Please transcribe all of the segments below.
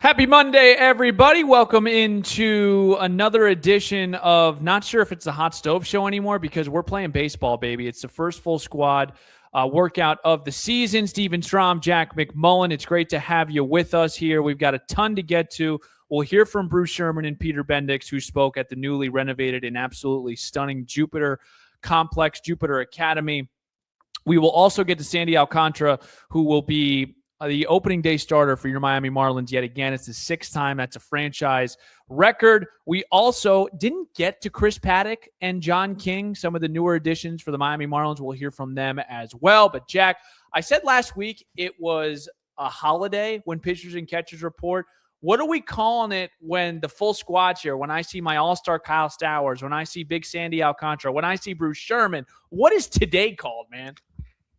Happy Monday, everybody. Welcome into another edition of, not sure if it's the Hot Stove Show anymore because we're playing baseball, baby. It's the first full squad workout of the season. Steven Strom, Jack McMullen. It's great to have you with us here. We've got a ton to get to. We'll hear from Bruce Sherman and Peter Bendix, who spoke at the newly renovated and absolutely stunning Jupiter Complex, Jupiter Academy. We will also get to Sandy Alcantara, who will be the opening day starter for your Miami Marlins yet again. It's the sixth time. That's a franchise record. We also didn't get to Chris Paddock and John King, some of the newer additions for the Miami Marlins. We'll hear from them as well. But, Jack, I said last week it was a holiday when pitchers and catchers report. What are we calling it when the full squad's here? When I see my all-star Kyle Stowers, when I see Big Sandy Alcantara, when I see Bruce Sherman, what is today called, man?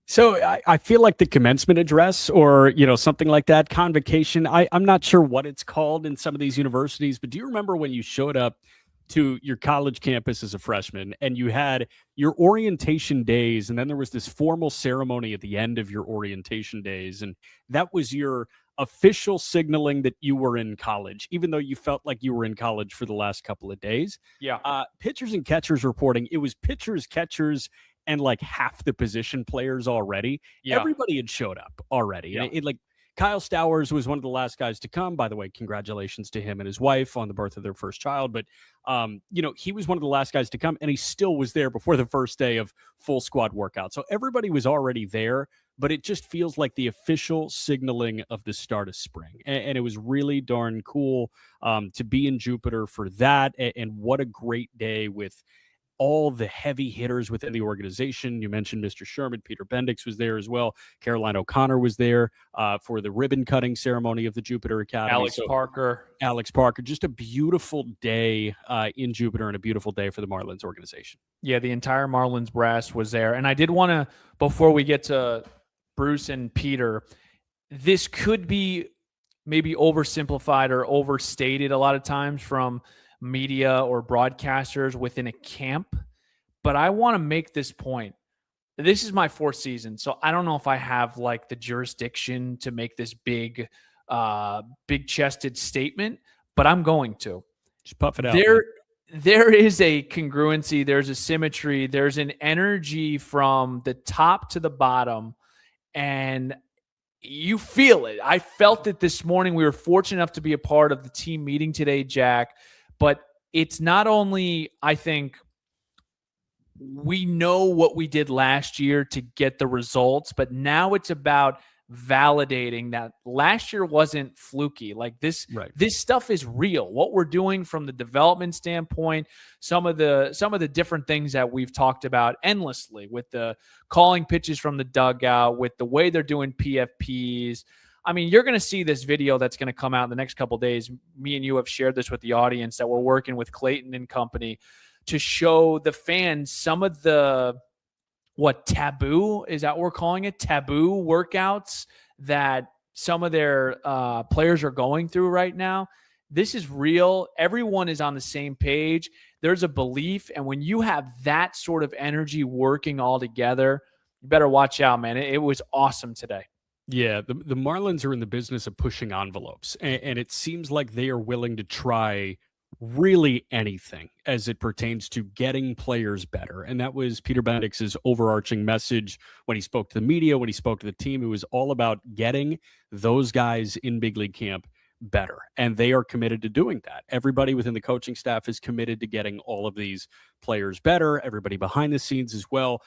So I feel like the commencement address or, something like that, convocation. I'm not sure what it's called in some of these universities, but do you remember when you showed up to your college campus as a freshman and you had your orientation days and then there was this formal ceremony at the end of your orientation days, and that was your official signaling that you were in college, even though you felt like you were in college for the last couple of days? Yeah. Pitchers and catchers reporting, it was pitchers, catchers, and like half the position players already. Yeah. Everybody had showed up already. Yeah. And like Kyle Stowers was one of the last guys to come. By the way, congratulations to him and his wife on the birth of their first child. But, he was one of the last guys to come, and he still was there before the first day of full squad workout. So everybody was already there, but it just feels like the official signaling of the start of spring. And it was really darn cool to be in Jupiter for that. And what a great day with all the heavy hitters within the organization. You mentioned Mr. Sherman. Peter Bendix was there as well. Caroline O'Connor was there for the ribbon cutting ceremony of the Jupiter Academy. Alex Parker. Just a beautiful day in Jupiter and a beautiful day for the Marlins organization. Yeah, the entire Marlins brass was there. And I did want to, before we get to Bruce and Peter, this could be maybe oversimplified or overstated a lot of times from media or broadcasters within a camp, but I want to make this point. This is my fourth season, so I don't know if I have like the jurisdiction to make this big chested statement, but I'm going to. Just puff it out. There is a congruency, there's a symmetry, there's an energy from the top to the bottom, and you feel it. I felt it this morning. We were fortunate enough to be a part of the team meeting today, Jack. But it's not only, I think, we know what we did last year to get the results, but now it's about validating that last year wasn't fluky. Like this stuff is real. What we're doing from the development standpoint, some of the different things that we've talked about endlessly with the calling pitches from the dugout, with the way they're doing PFPs. I mean, you're going to see this video that's going to come out in the next couple of days. Me and you have shared this with the audience that we're working with Clayton and company to show the fans some of the, taboo, is that what we're calling it? Taboo workouts that some of their players are going through right now. This is real. Everyone is on the same page. There's a belief. And when you have that sort of energy working all together, you better watch out, man. It was awesome today. Yeah, the Marlins are in the business of pushing envelopes, and it seems like they are willing to try really anything as it pertains to getting players better. And that was Peter Bendix's overarching message when he spoke to the media, when he spoke to the team. It was all about getting those guys in big league camp better, and they are committed to doing that. Everybody within the coaching staff is committed to getting all of these players better, everybody behind the scenes as well.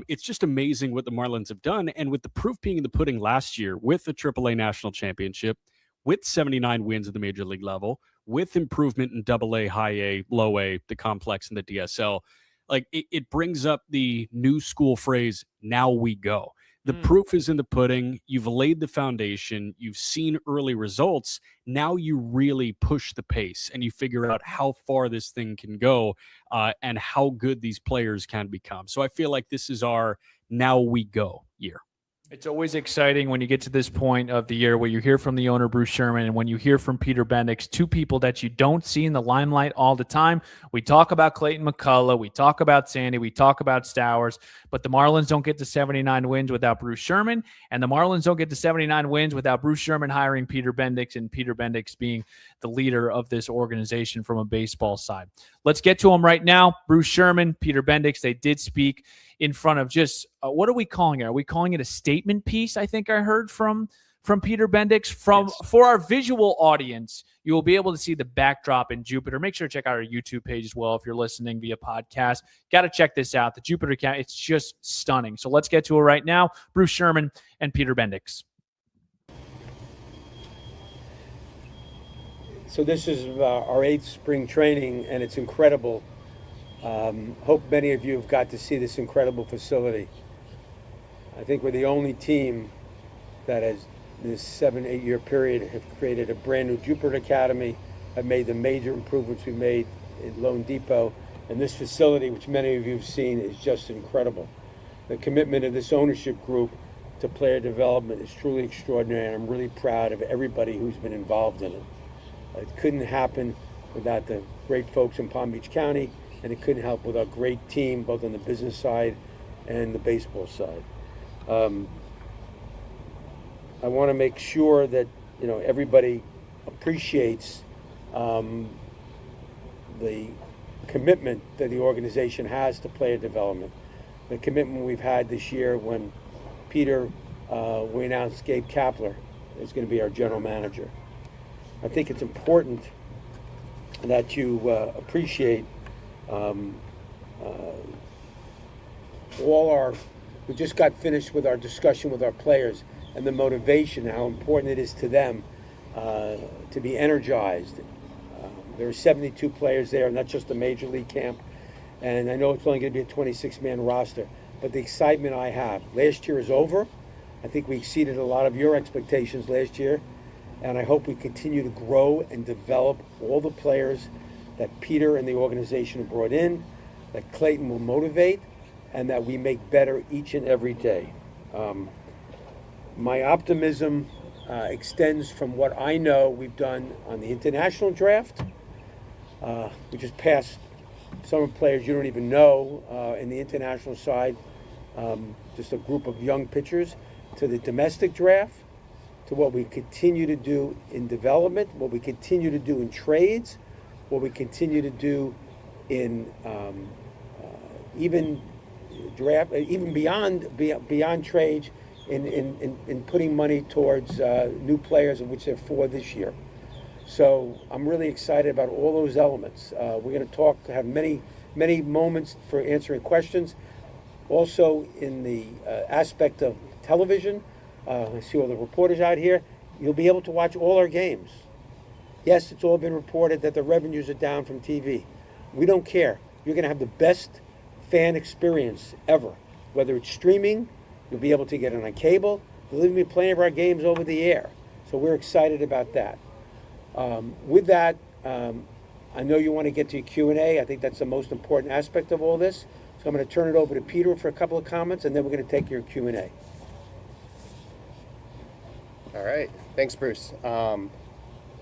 It's just amazing what the Marlins have done, and with the proof being in the pudding last year with the AAA National Championship, with 79 wins at the major league level, with improvement in AA, high A, low A, the complex, and the DSL, like it brings up the new school phrase, now we go. The proof is in the pudding. You've laid the foundation. You've seen early results. Now you really push the pace and you figure out how far this thing can go and how good these players can become. So I feel like this is our now we go year. It's always exciting when you get to this point of the year where you hear from the owner, Bruce Sherman, and when you hear from Peter Bendix, two people that you don't see in the limelight all the time. We talk about Clayton McCullough, we talk about Sandy, we talk about Stowers, but the Marlins don't get to 79 wins without Bruce Sherman, and the Marlins don't get to 79 wins without Bruce Sherman hiring Peter Bendix and Peter Bendix being the leader of this organization from a baseball side. Let's get to him right now. Bruce Sherman, Peter Bendix, they did speak in front of just what are we calling it? Are we calling it a statement piece? I think I heard from Peter Bendix. For our visual audience, you will be able to see the backdrop in Jupiter. Make sure to check out our YouTube page as well if you're listening via podcast. Got to check this out. The Jupiter account, it's just stunning. So let's get to it right now. Bruce Sherman and Peter Bendix. So this is our 8th spring training, and it's incredible. Hope many of you have got to see this incredible facility. I think we're the only team that has, this 7-8 year period, have created a brand new Jupiter Academy, have made the major improvements we made in Lone Depot, and this facility, which many of you have seen, is just incredible. The commitment of this ownership group to player development is truly extraordinary, and I'm really proud of everybody who's been involved in it. It couldn't happen without the great folks in Palm Beach County, and it couldn't help with our great team, both on the business side and the baseball side. I want to make sure that everybody appreciates the commitment that the organization has to player development. The commitment we've had this year when Peter, we announced Gabe Kapler is going to be our general manager. I think it's important that you appreciate we just got finished with our discussion with our players and the motivation, how important it is to them to be energized. There are 72 players there, not just a major league camp, and I know it's only going to be a 26-man roster, but the excitement I have. Last year is over. I think we exceeded a lot of your expectations last year, and I hope we continue to grow and develop all the players that Peter and the organization have brought in, that Clayton will motivate, and that we make better each and every day. My optimism extends from what I know we've done on the international draft. We just passed some players you don't even know in the international side, just a group of young pitchers, to the domestic draft, to what we continue to do in development, what we continue to do in trades, what we continue to do in even draft, even beyond trades, in putting money towards new players, of which there are 4 this year. So I'm really excited about all those elements. We're going to have many moments for answering questions. Also, in the aspect of television, I see all the reporters out here. You'll be able to watch all our games. Yes, it's all been reported that the revenues are down from TV. We don't care. You're going to have the best fan experience ever. Whether it's streaming, you'll be able to get it on cable. We'll even be playing our games over the air. So we're excited about that. With that, I know you want to get to your Q&A. I think that's the most important aspect of all this. So I'm going to turn it over to Peter for a couple of comments, and then we're going to take your Q&A. All right. Thanks, Bruce.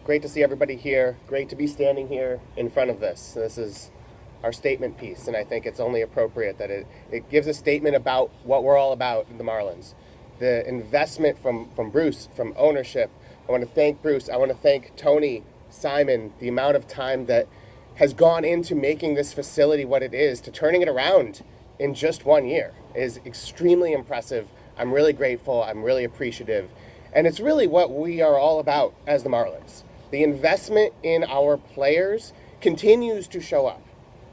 Great to see everybody here. Great to be standing here in front of this. This is our statement piece, and I think it's only appropriate that it gives a statement about what we're all about in the Marlins. The investment from Bruce, from ownership. I want to thank Bruce. I want to thank Tony, Simon, the amount of time that has gone into making this facility what it is, to turning it around in just 1 year is extremely impressive. I'm really grateful. I'm really appreciative. And it's really what we are all about as the Marlins. The investment in our players continues to show up.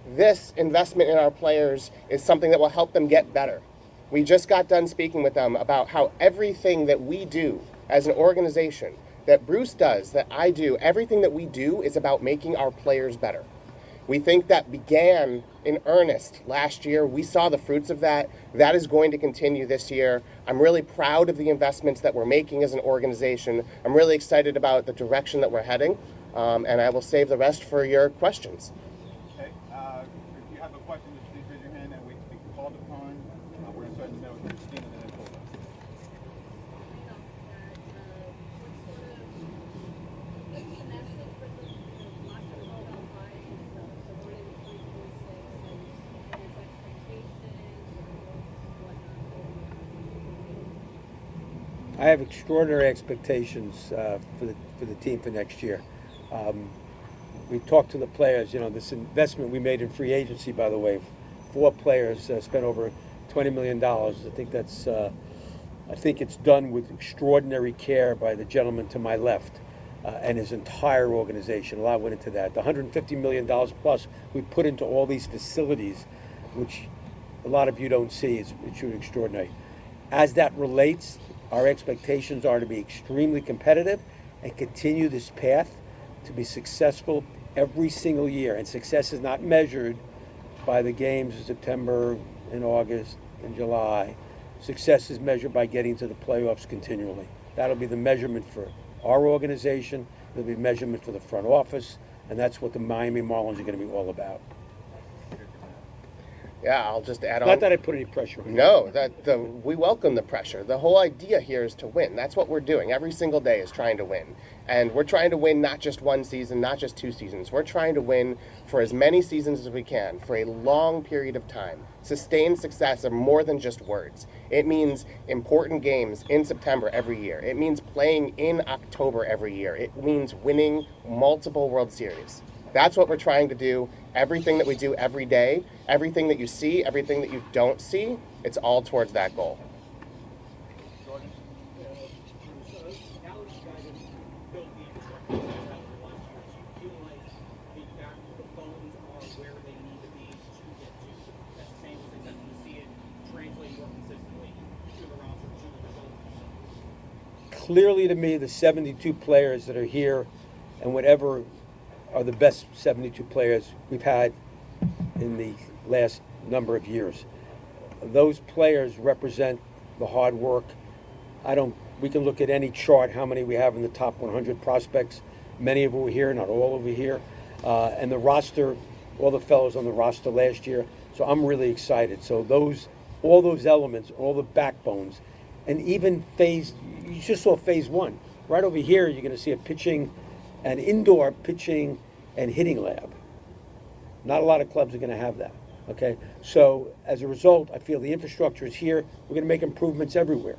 This investment in our players is something that will help them get better. We just got done speaking with them about how everything that we do as an organization, that Bruce does, that I do, everything that we do is about making our players better. We think that began in earnest last year. We saw the fruits of that. That is going to continue this year. I'm really proud of the investments that we're making as an organization. I'm really excited about the direction that we're heading, and I will save the rest for your questions. Okay. If you have a question, just please raise your hand and wait to be called upon. We're going to start in the middle with Christina and then pull up. I have extraordinary expectations for the team for next year. We talked to the players. You know, this investment we made in free agency, by the way, 4 players spent over $20 million. I think it's done with extraordinary care by the gentleman to my left and his entire organization. A lot went into that. The $150 million plus we put into all these facilities, which a lot of you don't see, it's truly extraordinary. As that relates, our expectations are to be extremely competitive and continue this path to be successful every single year. And success is not measured by the games in September and August and July. Success is measured by getting to the playoffs continually. That'll be the measurement for our organization. It'll be measurement for the front office. And that's what the Miami Marlins are going to be all about. Yeah, I'll just add on. Not that I put any pressure on you. No, we welcome the pressure. The whole idea here is to win. That's what we're doing. Every single day is trying to win. And we're trying to win not just one season, not just 2 seasons. We're trying to win for as many seasons as we can, for a long period of time. Sustained success are more than just words. It means important games in September every year. It means playing in October every year. It means winning multiple World Series. That's what we're trying to do. Everything that we do every day, everything that you see, everything that you don't see, it's all towards that goal. Clearly to me, the 72 players that are here and whatever are the best 72 players we've had in the last number of years. Those players represent the hard work. We can look at any chart, how many we have in the top 100 prospects. Many of them were here, not all over here. And the roster, all the fellows on the roster last year. So I'm really excited. So all those elements, all the backbones, and even you just saw phase 1. Right over here, you're going to see an indoor pitching and hitting lab. Not a lot of clubs are going to have that. Okay, so as a result, I feel the infrastructure is here. We're going to make improvements everywhere.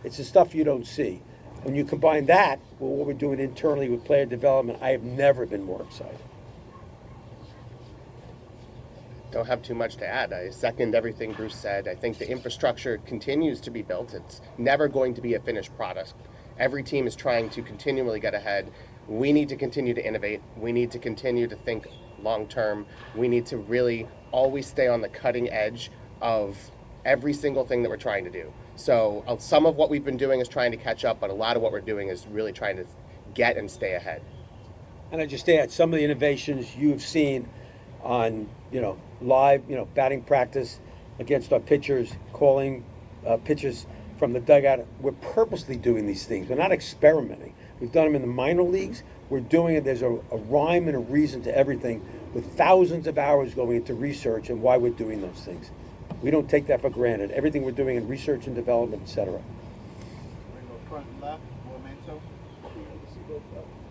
It's the stuff you don't see. When you combine that with what we're doing internally with player development, I have never been more excited. Don't have too much to add. I second everything Bruce said. I think the infrastructure continues to be built. It's never going to be a finished product. Every team is trying to continually get ahead. We need to continue to innovate. We need to continue to think long term. We need to really always stay on the cutting edge of every single thing that we're trying to do. So some of what we've been doing is trying to catch up, but a lot of what we're doing is really trying to get and stay ahead. And I just add some of the innovations you've seen on, live, batting practice against our pitchers, calling pitches from the dugout. We're purposely doing these things. We're not experimenting. We've done them in the minor leagues. We're doing it. There's a rhyme and a reason to everything, with thousands of hours going into research and why we're doing those things. We don't take that for granted. Everything we're doing in research and development, etc. We're going to go front and left. Momento.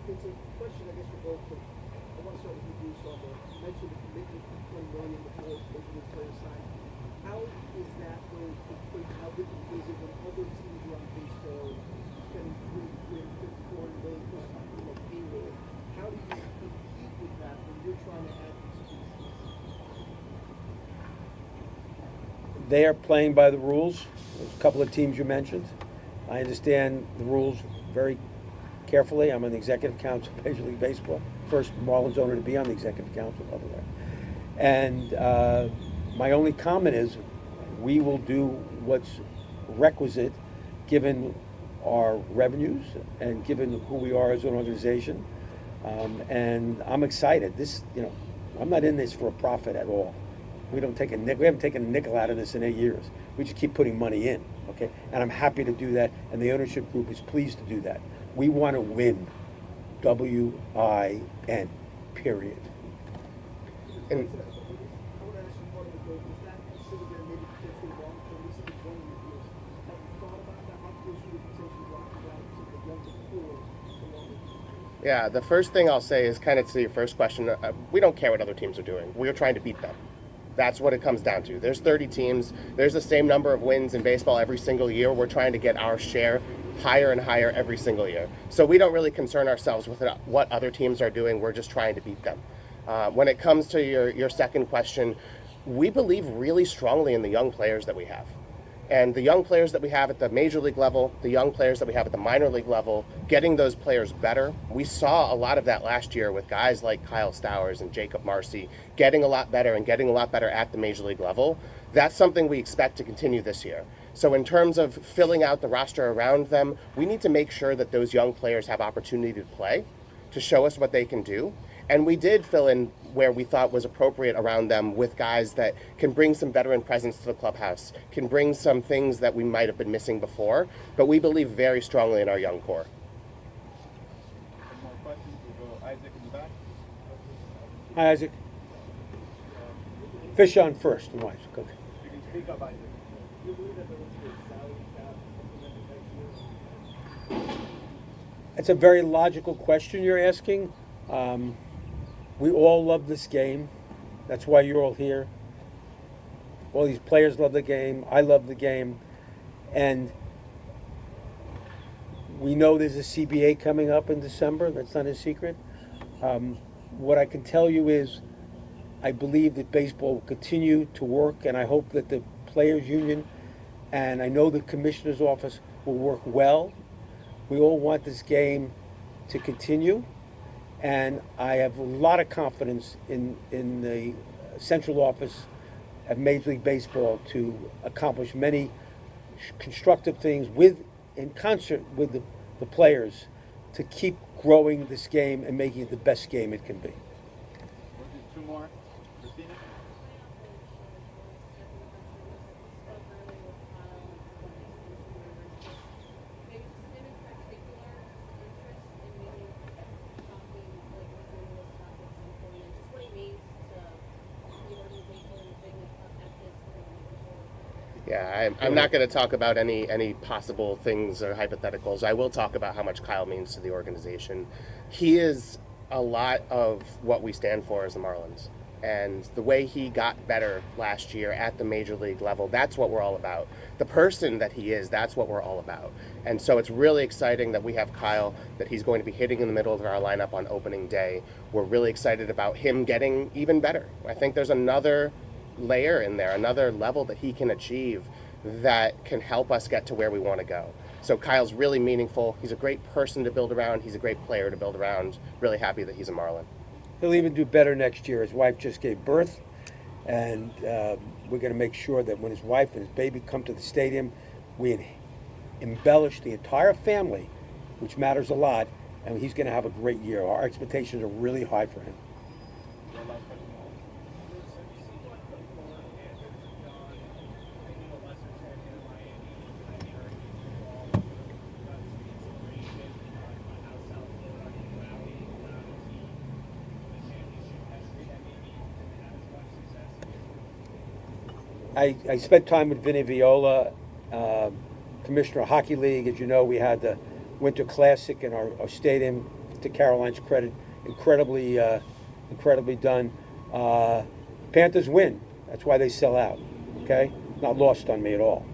It's a question, I guess, for both. I want to start with you, Bruce, on the mention of the commitment to $20 million before making the player sign. How is that going to put, how different is it when other teams around baseball spending $354 million plus on payroll? How do you compete with that when you're trying to add these pieces? They are playing by the rules. There's a couple of teams you mentioned. I understand the rules very carefully. I'm on the executive council of Major League Baseball. First Marlins owner to be on the executive council, by the way. And my only comment is we will do what's requisite given our revenues and given who we are as an organization. And I'm excited. I'm not in this for a profit at all. We haven't taken a nickel out of this in 8 years. We just keep putting money in, okay? And I'm happy to do that, and the ownership group is pleased to do that. We want to win, W-I-N, period. And I want to ask you part of it, though, is that considered there maybe potentially long-term, at least if it's one of your deals? Have you thought about that? How close you would potentially rock it out to the one before the longer? yeah, the first thing I'll say is kind of to your first question. We don't care what other teams are doing. We're trying to beat them. That's what it comes down to. There's 30 teams. There's the same number of wins in baseball every single year. We're trying to get our share higher and higher every single year. So we don't really concern ourselves with what other teams are doing. We're just trying to beat them. When it comes to your second question, we believe really strongly in the young players that we have. And the young players that we have at the major league level, the young players that we have at the minor league level, getting those players better. We saw a lot of that last year with guys like Kyle Stowers and Jacob Marcy getting a lot better and getting a lot better at the major league level. That's something we expect to continue this year. So in terms of filling out the roster around them, we need to make sure that those young players have opportunity to play, to show us what they can do. And we did fill in where we thought was appropriate around them with guys that can bring some veteran presence to the clubhouse, can bring some things that we might have been missing before, but we believe very strongly in our young core. Some more questions. We'll go Isaac in the back. Hi, Isaac. Fish on first. Nice. Okay. You can speak up, Isaac. Do you believe that there will be a salary cap implemented next year? It's a very logical question you're asking. We all love this game. That's why you're all here. All these players love the game. I love the game. And we know there's a CBA coming up in December. That's not a secret. What I can tell you is I believe that baseball will continue to work, and I hope that the Players Union and I know the Commissioner's Office will work well. We all want this game to continue. And I have a lot of confidence in the central office at Major League Baseball to accomplish many constructive things in concert with the players to keep growing this game and making it the best game it can be. We'll do two more. Christina? Yeah, I'm not going to talk about any possible things or hypotheticals. I will talk about how much Kyle means to the organization. He is a lot of what we stand for as the Marlins. And the way he got better last year at the major league level, that's what we're all about. The person that he is, that's what we're all about. And so it's really exciting that we have Kyle, that he's going to be hitting in the middle of our lineup on opening day. We're really excited about him getting even better. I think there's another layer in there, another level that he can achieve that can help us get to where we want to go. So Kyle's really meaningful. He's a great person to build around. He's a great player to build around. Really happy that he's a Marlin. He'll even do better next year. His wife just gave birth, and we're going to make sure that when his wife and his baby come to the stadium, we embellish the entire family, which matters a lot, and he's going to have a great year. Our expectations are really high for him. I spent time with Vinny Viola, Commissioner of Hockey League. As you know, we had the Winter Classic in our stadium, to Caroline's credit, incredibly done. Panthers win. That's why they sell out, okay? Not lost on me at all.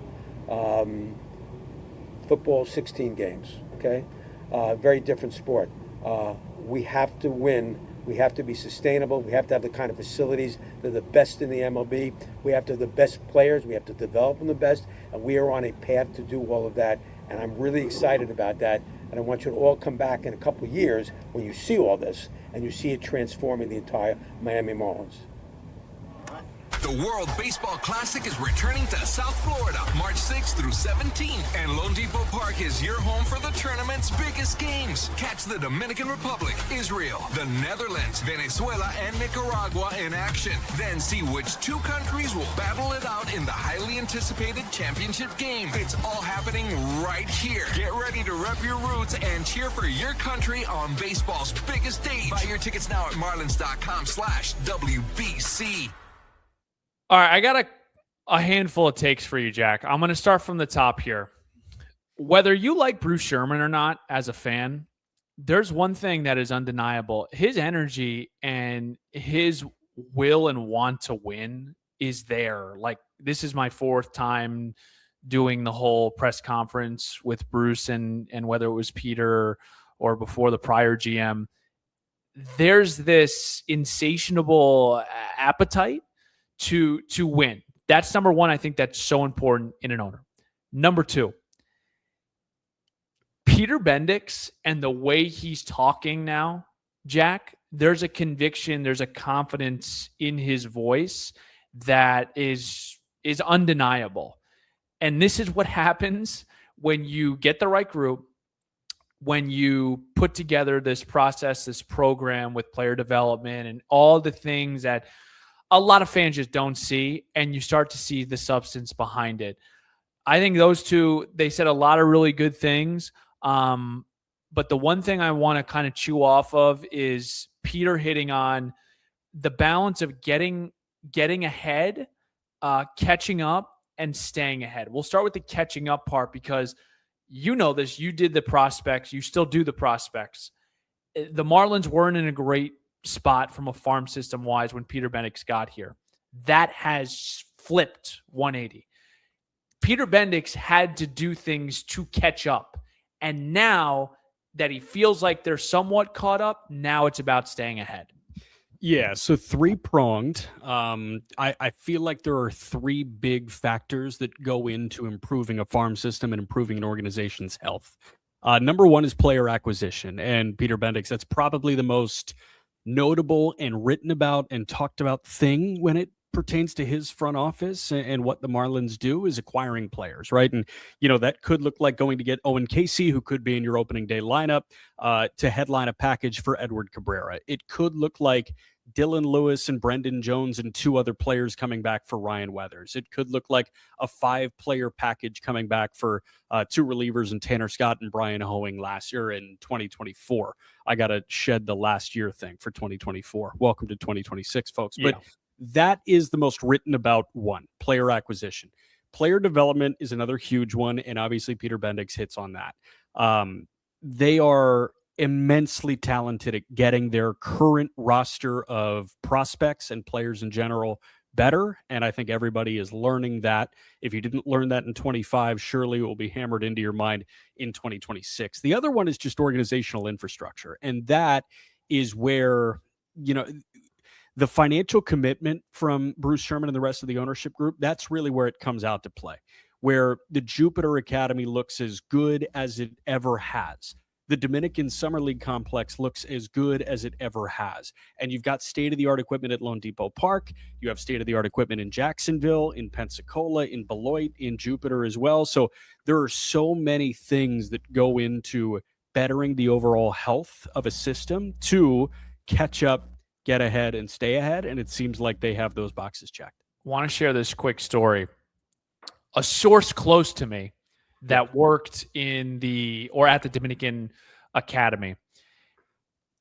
Football, 16 games, okay? Very different sport. We have to win. We have to be sustainable. We have to have the kind of facilities that are the best in the MLB. We have to have the best players. We have to develop them the best. And we are on a path to do all of that. And I'm really excited about that. And I want you to all come back in a couple of years when you see all this and you see it transforming the entire Miami Marlins. The World Baseball Classic is returning to South Florida, March 6th through 17th, and Lone Depot Park is your home for the tournament's biggest games. Catch the Dominican Republic, Israel, the Netherlands, Venezuela, and Nicaragua in action. Then see which two countries will battle it out in the highly anticipated championship game. It's all happening right here. Get ready to rep your roots and cheer for your country on baseball's biggest stage. Buy your tickets now at marlins.com/WBC. All right, I got a handful of takes for you, Jack. I'm going to start from the top here. Whether you like Bruce Sherman or not as a fan, there's one thing that is undeniable. His energy and his will and want to win is there. Like, this is my 4th time doing the whole press conference with Bruce and whether it was Peter or before the prior GM. There's this insatiable appetite to win. That's number one. I think that's so important in an owner. Number 2, Peter Bendix and the way he's talking now, Jack, there's a conviction, there's a confidence in his voice that is undeniable. And this is what happens when you get the right group, when you put together this process, this program with player development and all the things that a lot of fans just don't see, and you start to see the substance behind it. I think those two, they said a lot of really good things. But the one thing I want to kind of chew off of is Peter hitting on the balance of getting ahead, catching up, and staying ahead. We'll start with the catching up part because you know this. You did the prospects. You still do the prospects. The Marlins weren't in a great spot from a farm system wise when Peter Bendix got here. That has flipped 180. Peter Bendix had to do things to catch up. And now that he feels like they're somewhat caught up, now it's about staying ahead. Yeah, so 3-pronged. I feel like there are 3 big factors that go into improving a farm system and improving an organization's health. Number 1 is player acquisition. And Peter Bendix, that's probably the most notable and written about and talked about thing when it pertains to his front office and what the Marlins do is acquiring players, right? And, that could look like going to get Owen Casey, who could be in your opening day lineup, to headline a package for Edward Cabrera. It could look like Dylan Lewis and Brendan Jones and 2 other players coming back for Ryan Weathers. It could look like a 5-player package coming back for 2 relievers and Tanner Scott and Brian Hoeing last year in 2024. I got to shed the last year thing for 2024. Welcome to 2026, folks. But that is the most written about one, player acquisition. Player development is another huge one, and obviously Peter Bendix hits on that. They are immensely talented at getting their current roster of prospects and players in general better, and I think everybody is learning that. If you didn't learn that in 25, surely it will be hammered into your mind in 2026. The other one is just organizational infrastructure, and that is where, the financial commitment from Bruce Sherman and the rest of the ownership group, that's really where it comes out to play, where the Jupiter Academy looks as good as it ever has. The Dominican Summer League complex looks as good as it ever has. And you've got state-of-the-art equipment at Lone Depot Park. You have state-of-the-art equipment in Jacksonville, in Pensacola, in Beloit, in Jupiter as well. So there are so many things that go into bettering the overall health of a system to catch up, get ahead, and stay ahead. And it seems like they have those boxes checked. Want to share this quick story. A source close to me that worked at the Dominican Academy.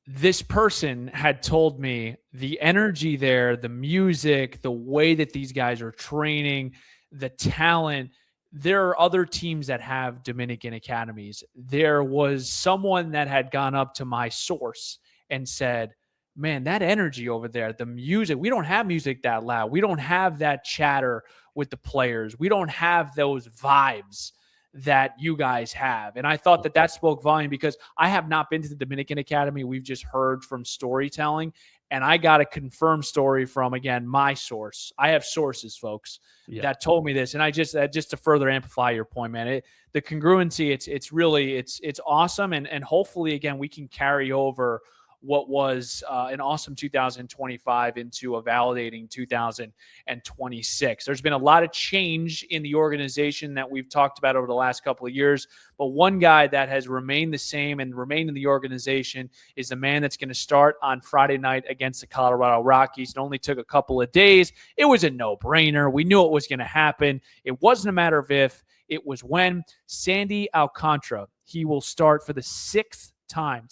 This person had told me the energy there, the music, the way that these guys are training, the talent. There are other teams that have Dominican academies. There was someone that had gone up to my source and said, man, that energy over there, the music, we don't have music that loud. We don't have that chatter with the players. We don't have those vibes that you guys have. And I thought that spoke volume because I have not been to the Dominican Academy. We've just heard from storytelling. And I got a confirmed story from, again, my source. I have sources, folks, that told me this. And I just to further amplify your point, man, the congruency, it's really awesome. And hopefully, again, we can carry over what was an awesome 2025 into a validating 2026. There's been a lot of change in the organization that we've talked about over the last couple of years, but one guy that has remained the same and remained in the organization is the man that's going to start on Friday night against the Colorado Rockies. It only took a couple of days. It was a no-brainer. We knew it was going to happen. It wasn't a matter of if, it was when. Sandy Alcantara, he will start for the sixth time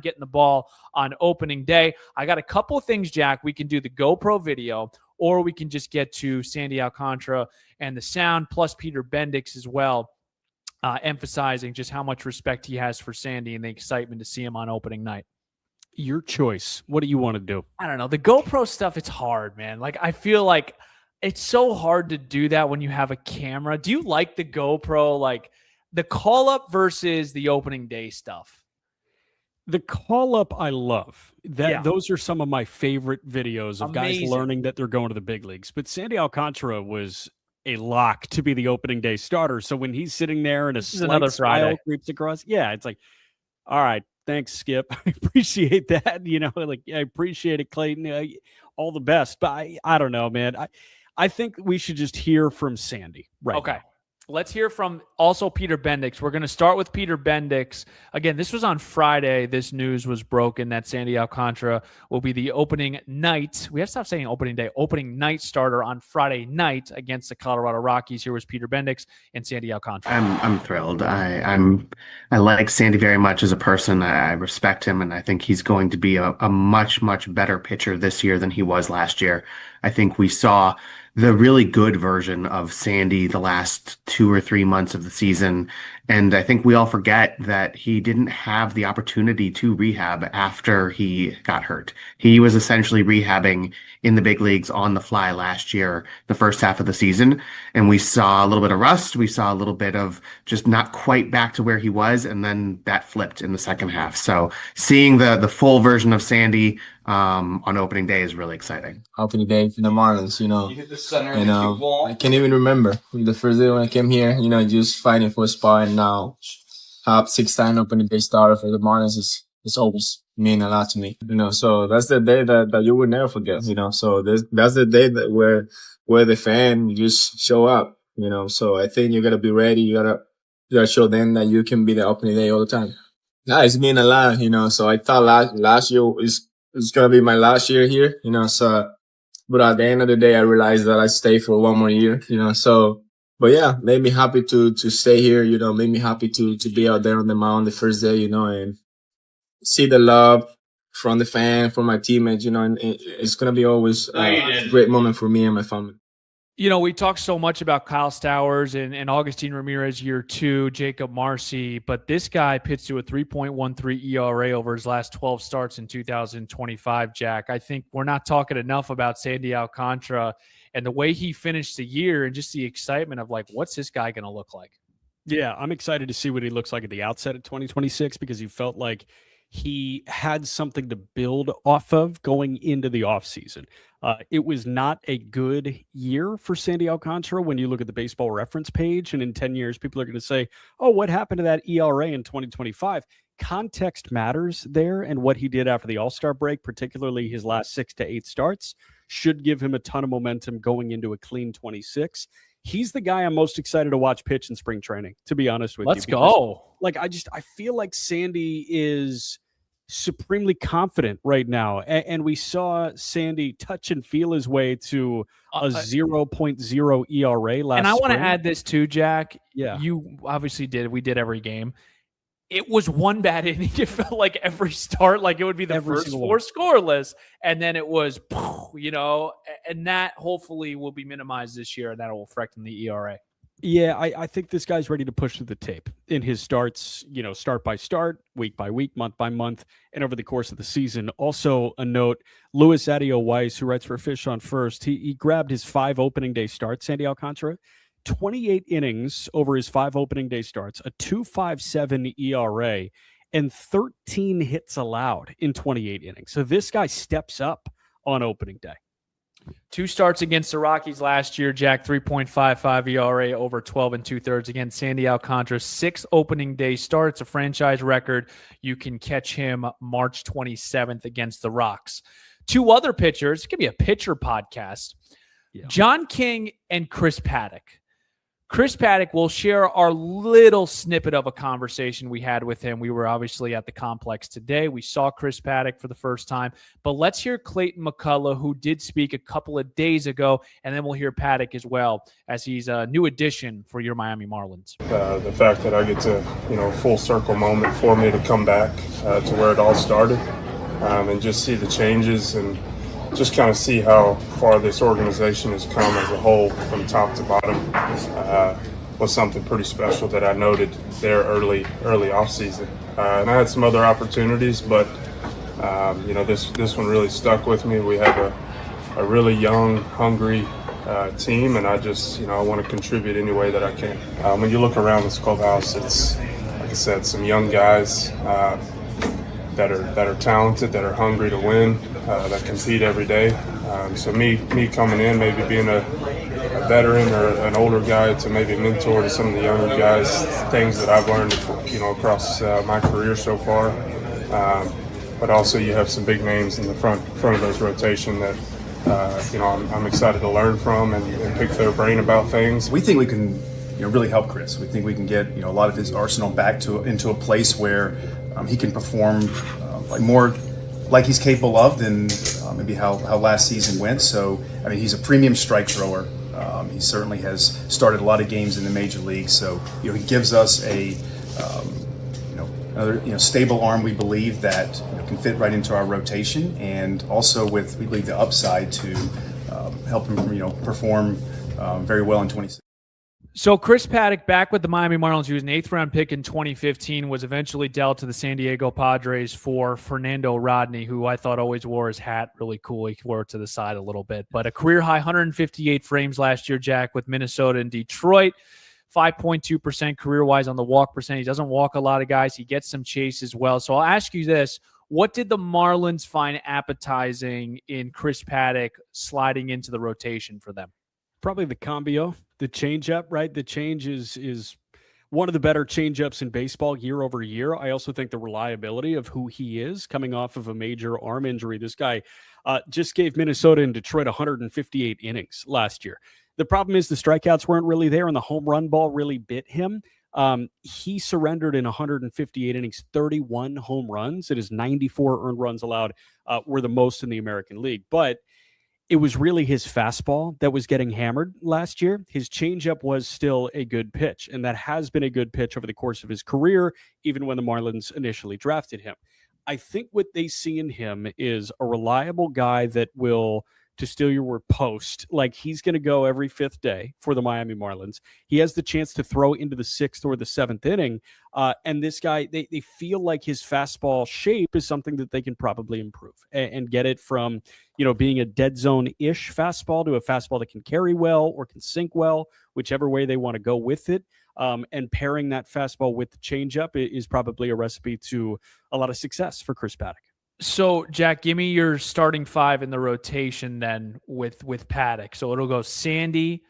getting the ball on opening day. I got a couple of things, Jack. We can do the GoPro video, or we can just get to Sandy Alcantara and the sound, plus Peter Bendix as well, emphasizing just how much respect he has for Sandy and the excitement to see him on opening night. Your choice. What do you want to do? I don't know. The GoPro stuff, it's hard, man. Like, I feel like It's so hard to do that when you have a camera. Do you like the GoPro, like the call up versus the opening day stuff? The call up I love. Yeah. Those are some of my favorite videos of guys Amazing. learning that they're going to the big leagues. But Sandy Alcantara was a lock to be the opening day starter. So when he's sitting there and a another slight smile Friday. creeps across, it's like, all right, thanks, Skip. I appreciate that. I appreciate it, Clayton. All the best. But I don't know, man. I think we should just hear from Sandy right now. Let's hear from also Peter Bendix. We're going to start with Peter Bendix. Again, this was on Friday. This news was broken that Sandy Alcantara will be the opening night. We have to stop saying opening day. Opening night starter on Friday night against the Colorado Rockies. Here was Peter Bendix and Sandy Alcantara. I'm thrilled. I like Sandy very much as a person. I respect him, and I think he's going to be a much, much better pitcher this year than he was last year. I think we saw the really good version of Sandy the last 2 or 3 months of the season. And I think we all forget that he didn't have the opportunity to rehab after he got hurt. He was essentially rehabbing in the big leagues on the fly last year, the first half of the season. And we saw a little bit of rust. We saw a little bit of just not quite back to where he was. And then that flipped in the second half. So seeing the full version of Sandy on opening day is really exciting. Opening day for the Marlins, You hit the center and that you want. I can't even remember the first day when I came here, just fighting for a spot, and now have 6-time opening day starter for the Marlins is always mean a lot to me, so that's the day that you will never forget, so that's the day that where the fan just show up, so I think you gotta be ready. You gotta show them that you can be the opening day all the time. Yeah, it's mean a lot, so I thought last year it's gonna be my last year here, so, but at the end of the day, I realized that I stay for one more year, so, but yeah, made me happy to stay here, made me happy to be out there on the mound the first day, and see the love from the fan, from my teammates, and it's gonna be always a great moment for me and my family. We talked so much about Kyle Stowers and Augustine Ramirez year 2, Jacob Marcy, but this guy pitched to a 3.13 ERA over his last 12 starts in 2025, Jack. I think we're not talking enough about Sandy Alcantara and the way he finished the year and just the excitement of like, what's this guy going to look like? Yeah, I'm excited to see what he looks like at the outset of 2026 because he felt like he had something to build off of going into the offseason. It was not a good year for Sandy Alcantara when you look at the baseball reference page, and in 10 years, people are going to say, oh, what happened to that ERA in 2025? Context matters there, and what he did after the All-Star break, particularly his last 6 to 8 starts, should give him a ton of momentum going into a clean 26. He's the guy I'm most excited to watch pitch in spring training, to be honest with you. Let's go. I feel like Sandy is supremely confident right now. And we saw Sandy touch and feel his way to a 0.0 ERA last And I want to spring. add this too, Jack. Yeah. You obviously did. We did every game. It was one bad inning. It felt like every start, like it would be the Every first single 4 scoreless. And then it was, and that hopefully will be minimized this year, and that will affect the ERA. Yeah, I think this guy's ready to push through the tape in his starts, start by start, week by week, month by month, and over the course of the season. Also, a note, Louis Adio Weiss, who writes for Fish on First, he grabbed his 5 opening day starts, Sandy Alcantara, 28 innings over his 5 opening day starts, a 2.57 ERA, and 13 hits allowed in 28 innings. So this guy steps up on opening day. 2 starts against the Rockies last year, Jack, 3.55 ERA over 12 2/3 against Sandy Alcantara. 6 opening day starts, a franchise record. You can catch him March 27th against the Rocks. 2 other pitchers. It could be a pitcher podcast. Yeah. John King and Chris Paddock. Chris Paddock will share our little snippet of a conversation we had with him. We were obviously at the complex today. We saw Chris Paddock for the first time. But let's hear Clayton McCullough, who did speak a couple of days ago, and then we'll hear Paddock as well, as he's a new addition for your Miami Marlins. The fact that I get to, full circle moment for me to come back to where it all started and just see the changes and just kind of see how far this organization has come as a whole from top to bottom was something pretty special that I noted there early off season. And I had some other opportunities, but this one really stuck with me. We have a really young, hungry team, and I just, I want to contribute any way that I can. When you look around this clubhouse, it's, like I said, some young guys that are talented, that are hungry to win, that compete every day. So me coming in, maybe being a veteran or an older guy to maybe mentor to some of the younger guys, things that I've learned, across my career so far. But also you have some big names in the front of those rotation that, I'm excited to learn from and pick their brain about things. We think we can, really help Chris. We think we can get, a lot of his arsenal back into a place where he can perform more like he's capable of than maybe how last season went. So, he's a premium strike thrower. He certainly has started a lot of games in the major leagues. So, he gives us a, another, stable arm, we believe, that can fit right into our rotation, and also with, we believe, the upside to help him, perform very well in 26. So Chris Paddock back with the Miami Marlins. He was an 8th round pick in 2015, was eventually dealt to the San Diego Padres for Fernando Rodney, who I thought always wore his hat really cool. He wore it to the side a little bit, but a career high 158 frames last year, Jack, with Minnesota and Detroit. 5.2% career-wise on the walk percent. He doesn't walk a lot of guys. He gets some chase as well. So I'll ask you this. What did the Marlins find appetizing in Chris Paddock sliding into the rotation for them? Probably the cambio, the changeup, right? The change is one of the better changeups in baseball year over year. I also think the reliability of who he is coming off of a major arm injury. This guy just gave Minnesota and Detroit 158 innings last year. The problem is the strikeouts weren't really there, and the home run ball really bit him. He surrendered in 158 innings, 31 home runs. It is 94 earned runs allowed, were the most in the American League. But it was really his fastball that was getting hammered last year. His changeup was still a good pitch, and that has been a good pitch over the course of his career, even when the Marlins initially drafted him. I think what they see in him is a reliable guy that will, to steal your word, post. Like, he's going to go every 5th day for the Miami Marlins. He has the chance to throw into the 6th or the 7th inning. And this guy, they feel like his fastball shape is something that they can probably improve and get it from, being a dead zone-ish fastball to a fastball that can carry well or can sink well, whichever way they want to go with it. And pairing that fastball with the changeup is probably a recipe to a lot of success for Chris Paddock. So, Jack, give me your starting 5 in the rotation then with Paddock. So it'll go Sandy,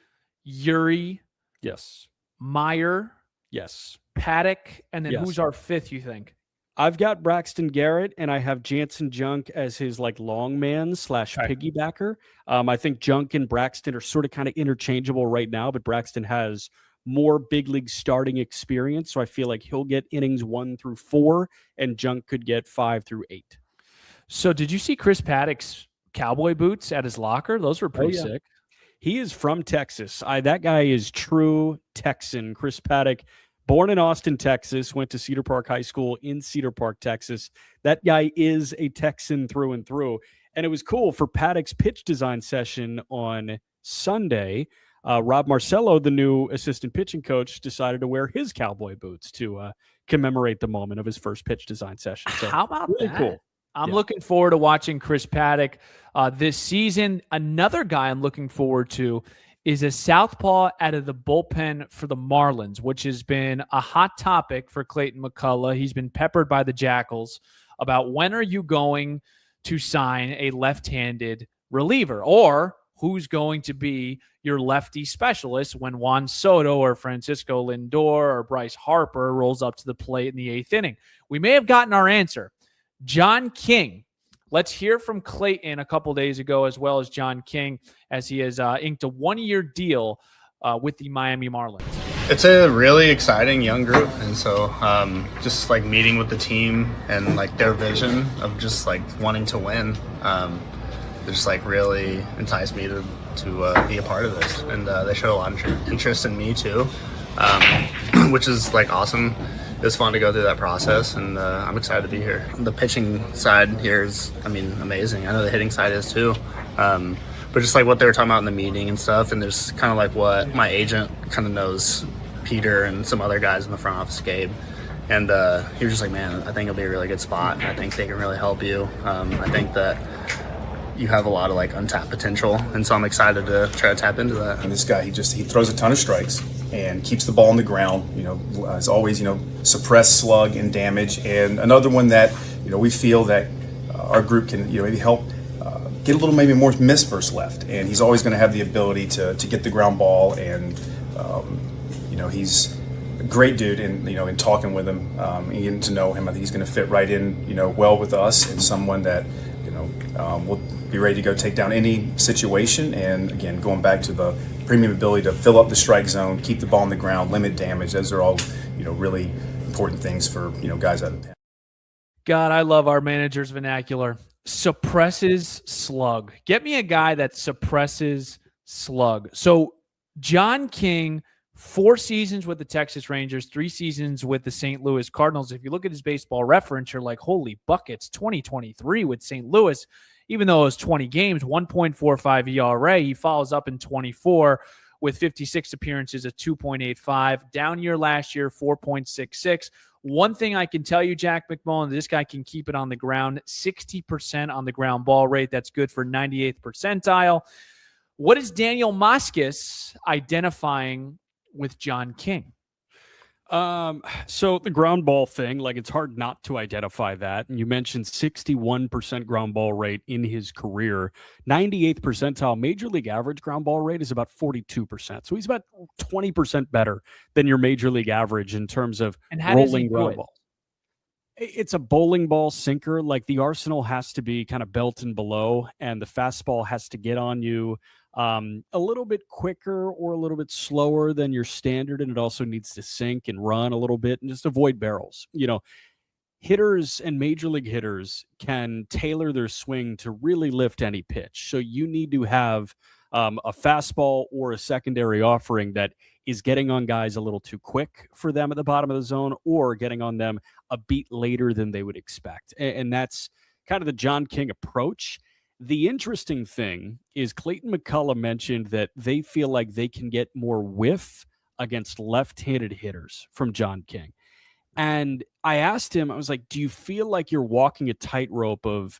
Yuri, yes, Meyer, yes, Paddock, and then yes. Who's our 5th, you think? I've got Braxton Garrett, and I have Jansen Junk as his long man / piggybacker. I think Junk and Braxton are sort of kind of interchangeable right now, but Braxton has more big league starting experience, so I feel like he'll get innings 1 through 4, and Junk could get 5 through 8. So did you see Chris Paddock's cowboy boots at his locker? Those were pretty sick. He is from Texas. That guy is true Texan. Chris Paddock, born in Austin, Texas, went to Cedar Park High School in Cedar Park, Texas. That guy is a Texan through and through. And it was cool for Paddock's pitch design session on Sunday. Rob Marcello, the new assistant pitching coach, decided to wear his cowboy boots to commemorate the moment of his first pitch design session. So how about really that? Cool. I'm looking forward to watching Chris Paddock this season. Another guy I'm looking forward to is a southpaw out of the bullpen for the Marlins, which has been a hot topic for Clayton McCullough. He's been peppered by the Jackals about when are you going to sign a left-handed reliever, or who's going to be your lefty specialist when Juan Soto or Francisco Lindor or Bryce Harper rolls up to the plate in the 8th inning. We may have gotten our answer. John King. Let's hear from Clayton a couple days ago, as well as John King, as he has inked a 1-year deal with the Miami Marlins. It's a really exciting young group, and so just meeting with the team and their vision of just wanting to win, just really enticed me to be a part of this, and they showed a lot of interest in me too, which is awesome. It was fun to go through that process, and I'm excited to be here. The pitching side here is, amazing. I know the hitting side is too. But just what they were talking about in the meeting and stuff, and there's kind of what my agent kind of knows Peter and some other guys in the front office, Gabe. And he was just man, I think it'll be a really good spot, and I think they can really help you. I think that you have a lot of like untapped potential, and so I'm excited to try to tap into that. And this guy, he throws a ton of strikes and keeps the ball on the ground. As always, suppress slug and damage. And another one that we feel that our group can maybe help get a little maybe more miss versus left. And he's always going to have the ability to get the ground ball. And he's a great dude. And in talking with him and getting to know him, I think he's going to fit right in well with us, and someone that will be ready to go take down any situation. And again, going back to the premium ability to fill up the strike zone, keep the ball on the ground, limit damage. Those are all really important things for guys out of the pen. God, I love our manager's vernacular. Suppresses slug. Get me a guy that suppresses slug. So John King, 4 seasons with the Texas Rangers, 3 seasons with the St. Louis Cardinals. If you look at his baseball reference, you're like, holy buckets, 2023 with St. Louis. Even though it was 20 games, 1.45 ERA, he follows up in 24 with 56 appearances, a 2.85. Down year last year, 4.66. One thing I can tell you, Jack McMullen, this guy can keep it on the ground, 60% on the ground ball rate. That's good for 98th percentile. What is Daniel Moskis identifying with John King? So the ground ball thing, like, it's hard not to identify that. And you mentioned 61% ground ball rate in his career. 98th percentile major league average ground ball rate is about 42%. So he's about 20% better than your major league average in terms of rolling ground ball. It's a bowling ball sinker. Like, the arsenal has to be kind of belt and below, and the fastball has to get on you a little bit quicker or a little bit slower than your standard, and it also needs to sink and run a little bit and just avoid barrels. Hitters and major league hitters can tailor their swing to really lift any pitch. So you need to have a fastball or a secondary offering that is getting on guys a little too quick for them at the bottom of the zone, or getting on them a beat later than they would expect. And that's kind of the John King approach. The interesting thing is Clayton McCullough mentioned that they feel like they can get more whiff against left-handed hitters from John King. And I asked him, I was like, do you feel like you're walking a tightrope of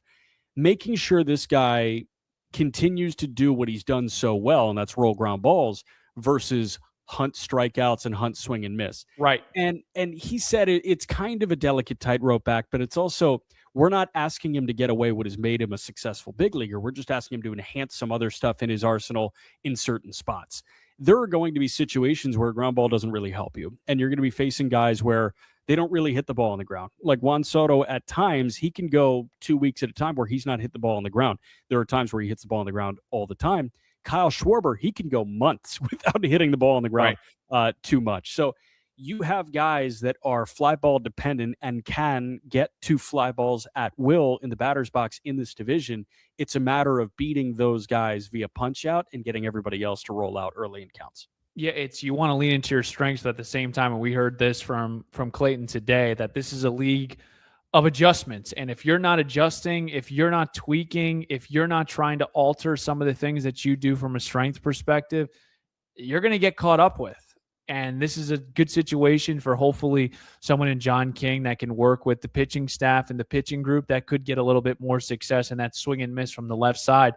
making sure this guy continues to do what he's done so well, and that's roll ground balls, versus hunt strikeouts and hunt swing and miss? Right. And he said it's kind of a delicate tightrope act, but it's also, we're not asking him to get away what has made him a successful big leaguer. We're just asking him to enhance some other stuff in his arsenal in certain spots. There are going to be situations where a ground ball doesn't really help you, and you're going to be facing guys where they don't really hit the ball on the ground. Like Juan Soto, at times, he can go 2 weeks at a time where he's not hit the ball on the ground. There are times where he hits the ball on the ground all the time. Kyle Schwarber, he can go months without hitting the ball on the ground too much. So you have guys that are fly ball dependent and can get to fly balls at will in the batter's box in this division. It's a matter of beating those guys via punch out and getting everybody else to roll out early in counts. Yeah, you want to lean into your strengths, but at the same time, and we heard this from Clayton today, that this is a league of adjustments. And if you're not adjusting, if you're not tweaking, if you're not trying to alter some of the things that you do from a strength perspective, you're going to get caught up with. And this is a good situation for hopefully someone in John King that can work with the pitching staff and the pitching group that could get a little bit more success in that swing and miss from the left side.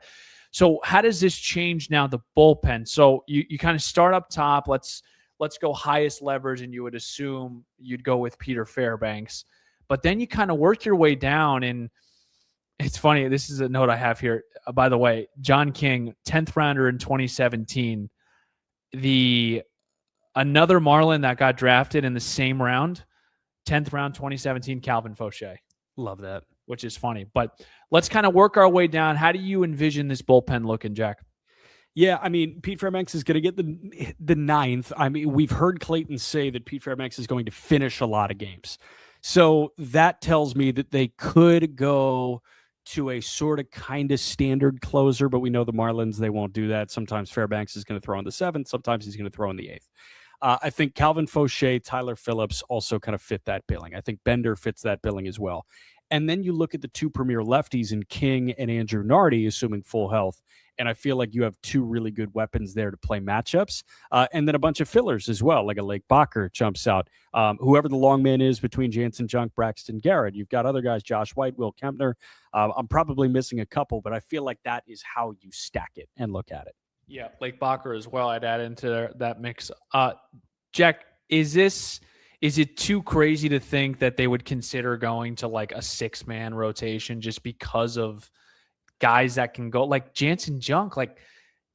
So how does this change now the bullpen? So you kind of start up top. Let's go highest leverage, and you would assume you'd go with Peter Fairbanks. But then you kind of work your way down, and it's funny. This is a note I have here. By the way, John King, 10th rounder in 2017. Another Marlin that got drafted in the same round, 10th round, 2017, Calvin Fauché. Love that. Which is funny. But let's kind of work our way down. How do you envision this bullpen looking, Jack? Yeah, I mean, Pete Fairbanks is going to get the 9th. I mean, we've heard Clayton say that Pete Fairbanks is going to finish a lot of games. So that tells me that they could go to a sort of kind of standard closer, but we know the Marlins, they won't do that. Sometimes Fairbanks is going to throw in the 7th. Sometimes he's going to throw in the 8th. I think Calvin Fauché, Tyler Phillips also kind of fit that billing. I think Bender fits that billing as well. And then you look at the two premier lefties in King and Andrew Nardi, assuming full health. And I feel like you have two really good weapons there to play matchups. And then a bunch of fillers as well, like a Lake Bacher jumps out. Whoever the long man is between Jansen Junk, Braxton Garrett. You've got other guys, Josh White, Will Kempner. I'm probably missing a couple, but I feel like that is how you stack it and look at it. Yeah, Lake Bacher as well. I'd add into that mix. Jack, is it too crazy to think that they would consider going to like a 6-man rotation just because of guys that can go like Jansen Junk? Like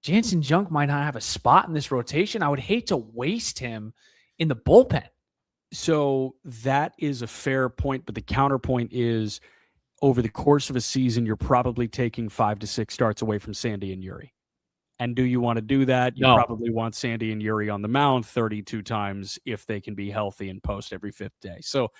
Jansen Junk might not have a spot in this rotation. I would hate to waste him in the bullpen. So that is a fair point, but the counterpoint is over the course of a season, you're probably taking 5 to 6 starts away from Sandy and Yuri. And do you want to do that? You probably want Sandy and Yuri on the mound 32 times if they can be healthy and post every 5th day. So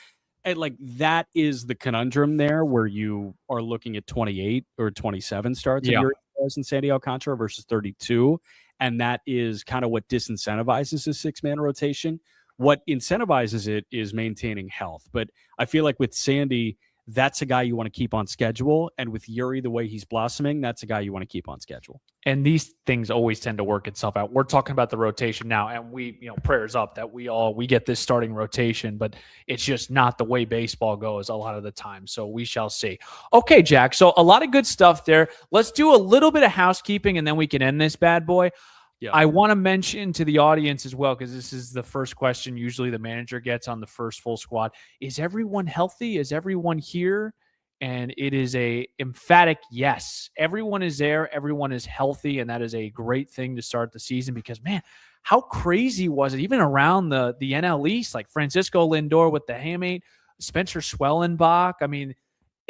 like that is the conundrum there where you are looking at 28 or 27 starts of Yuri and Sandy Alcantara versus 32. And that is kind of what disincentivizes a 6-man rotation. What incentivizes it is maintaining health. But I feel like with Sandy, that's a guy you want to keep on schedule. And with Yuri, the way he's blossoming, that's a guy you want to keep on schedule. And these things always tend to work itself out. We're talking about the rotation now, and prayers up that we get this starting rotation, but it's just not the way baseball goes a lot of the time. So we shall see. Okay, Jack. So a lot of good stuff there. Let's do a little bit of housekeeping, and then we can end this bad boy. Yeah. I want to mention to the audience as well, because this is the first question usually the manager gets on the first full squad. Is everyone healthy? Is everyone here? And it is a emphatic yes. Everyone is there. Everyone is healthy, and that is a great thing to start the season because, man, how crazy was it? Even around the NL East, like Francisco Lindor with the hamate, Spencer Schwellenbach. I mean,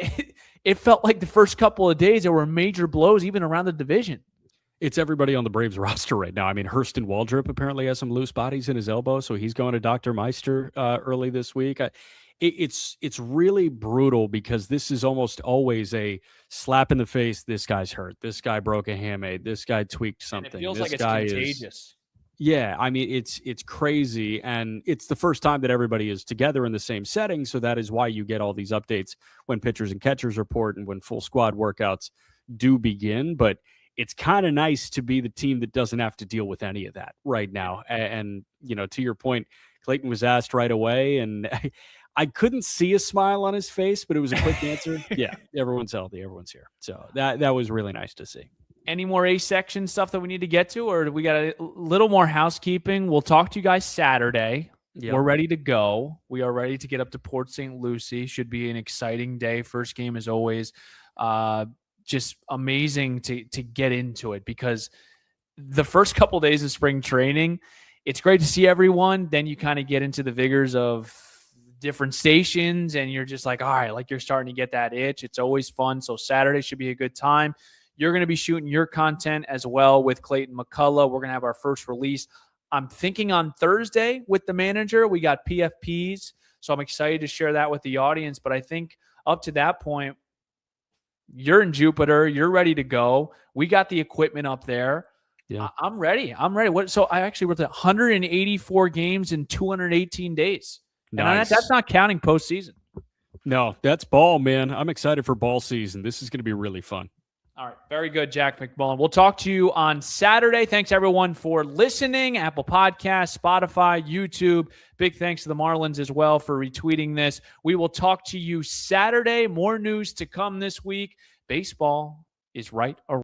it felt like the first couple of days there were major blows even around the division. It's everybody on the Braves roster right now. I mean, Hurston Waldrop apparently has some loose bodies in his elbow, so he's going to Dr. Meister early this week. It's really brutal because this is almost always a slap in the face. This guy's hurt. This guy broke a hamate. This guy tweaked something. And it feels this like it's guy contagious. Yeah, I mean, it's crazy, and it's the first time that everybody is together in the same setting, so that is why you get all these updates when pitchers and catchers report and when full squad workouts do begin. But it's kind of nice to be the team that doesn't have to deal with any of that right now. And to your point, Clayton was asked right away, and I couldn't see a smile on his face, but it was a quick answer. Yeah, everyone's healthy. Everyone's here. So that was really nice to see. Any more A-section stuff that we need to get to, or do we got a little more housekeeping? We'll talk to you guys Saturday. Yep. We're ready to go. We are ready to get up to Port St. Lucie. Should be an exciting day. First game as always. Just amazing to get into it because the first couple of days of spring training, it's great to see everyone. Then you kind of get into the vigors of different stations and you're just like, all right, like you're starting to get that itch. It's always fun. So Saturday should be a good time. You're going to be shooting your content as well with Clayton McCullough. We're going to have our first release. I'm thinking on Thursday with the manager. We got PFPs. So I'm excited to share that with the audience. But I think up to that point, you're in Jupiter. You're ready to go. We got the equipment up there. Yeah, I'm ready. So I actually wrote 184 games in 218 days. Nice. And that's not counting postseason. No, that's ball, man. I'm excited for ball season. This is going to be really fun. All right. Very good, Jack McMullen. We'll talk to you on Saturday. Thanks, everyone, for listening. Apple Podcasts, Spotify, YouTube. Big thanks to the Marlins as well for retweeting this. We will talk to you Saturday. More news to come this week. Baseball is right around.